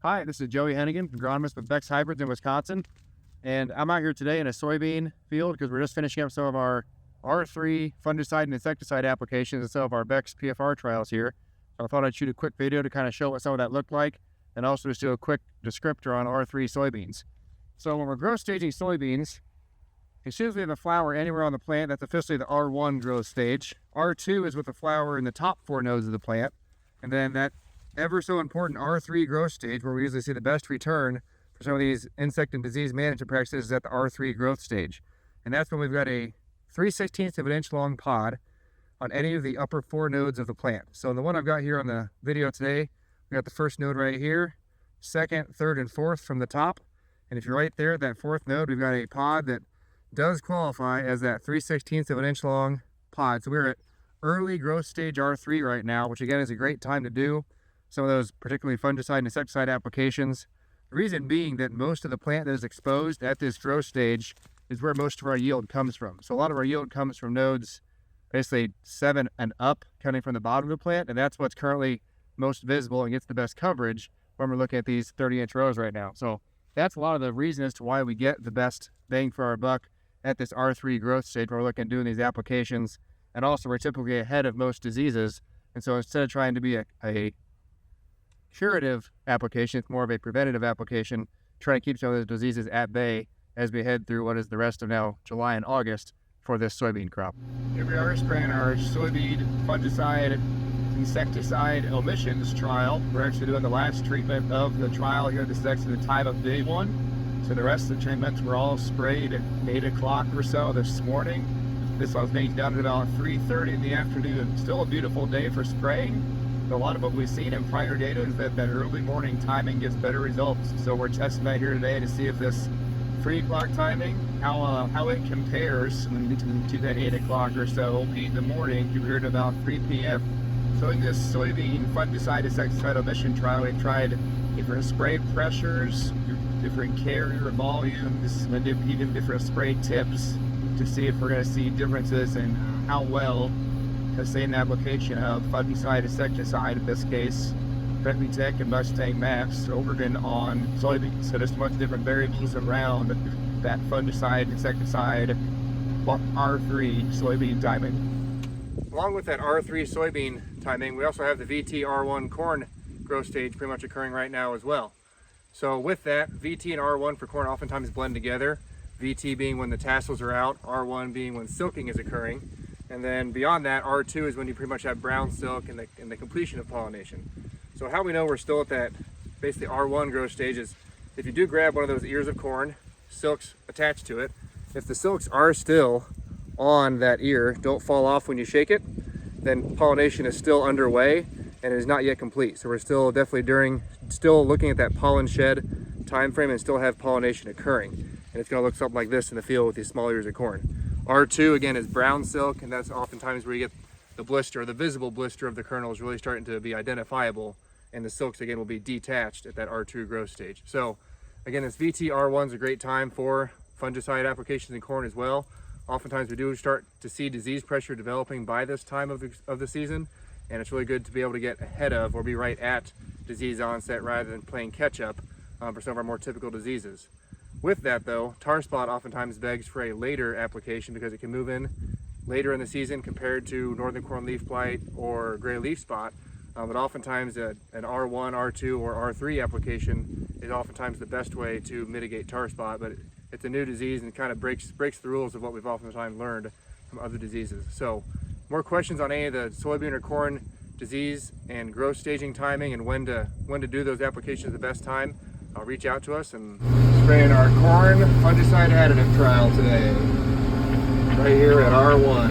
Hi, this is Joey Hennigan, agronomist with Beck's Hybrids in Wisconsin, and I'm out here today in a soybean field because we're just finishing up some of our R3 fungicide and insecticide applications and some of our Beck's PFR trials here. So I thought I'd shoot a quick video to kind of show what some of that looked like and also just do a quick descriptor on R3 soybeans. So when we're growth staging soybeans, as soon as we have a flower anywhere on the plant, that's officially the R1 growth stage. R2 is with the flower in the top 4 nodes of the plant, and then that ever so important R3 growth stage, where we usually see the best return for some of these insect and disease management practices, is at the R3 growth stage. And that's when we've got a 3/16 of an inch long pod on any of the upper 4 nodes of the plant. So in the one I've got here on the video today, we got the first node right here, second, third, and fourth from the top. And if you're right there at that 4th node, we've got a pod that does qualify as that 3/16 of an inch long pod. So we're at early growth stage R3 right now, which again is a great time to do some of those particularly fungicide and insecticide applications. The reason being that most of the plant that is exposed at this growth stage is where most of our yield comes from. So a lot of our yield comes from nodes basically 7 and up, coming from the bottom of the plant, and that's what's currently most visible and gets the best coverage when we're looking at these 30-inch rows right now. So that's a lot of the reason as to why we get the best bang for our buck at this R3 growth stage, where we're looking at doing these applications, and also we're typically ahead of most diseases. And so instead of trying to be a curative application, it's more of a preventative application, trying to keep some of those diseases at bay as we head through what is the rest of now July and August for this soybean crop. Here we are spraying our soybean fungicide insecticide emissions trial. We're actually doing the last treatment of the trial here. This is actually the time of day 1. So the rest of the treatments were all sprayed at 8 o'clock or so this morning. This was made down at about 3:30 in the afternoon. Still a beautiful day for spraying. A lot of what we've seen in prior data is that early morning timing gets better results. So we're testing that here today to see if this 3 o'clock timing, how it compares to that 8 o'clock or so in the morning compared to about 3 p.m. So in this soybean fungicide insecticide emission trial, we tried different spray pressures, different carrier volumes, and even different spray tips to see if we're going to see differences in how well the same application of fungicide insecticide, in this case Beck and Mustang Max, Oregon, on soybeans. So there's much different variables around that fungicide insecticide R3 soybean timing. Along with that R3 soybean timing, we also have the VT R1 corn growth stage pretty much occurring right now as well. So with that, VT and R1 for corn oftentimes blend together. VT being when the tassels are out, R1 being when silking is occurring. And then beyond that, R2 is when you pretty much have brown silk and the completion of pollination. So how we know we're still at that basically R1 growth stage is if you do grab one of those ears of corn, silk's attached to it. If the silks are still on that ear, don't fall off when you shake it, then pollination is still underway and it is not yet complete. So we're still definitely still looking at that pollen shed time frame and still have pollination occurring. And it's going to look something like this in the field with these small ears of corn. R2 again is brown silk, and that's oftentimes where you get the blister, the visible blister of the kernels really starting to be identifiable, and the silks again will be detached at that R2 growth stage. So again, this VT R1 is a great time for fungicide applications in corn as well. Oftentimes we do start to see disease pressure developing by this time of the season, and it's really good to be able to get ahead of or be right at disease onset rather than playing catch up for some of our more typical diseases. With that though, tar spot oftentimes begs for a later application because it can move in later in the season compared to northern corn leaf blight or gray leaf spot. But oftentimes an R1, R2, or R3 application is oftentimes the best way to mitigate tar spot, but it's a new disease and kind of breaks the rules of what we've oftentimes learned from other diseases. So more questions on any of the soybean or corn disease and growth staging timing and when to do those applications the best time, reach out to us. And spraying our corn fungicide additive trial today, right here at R1.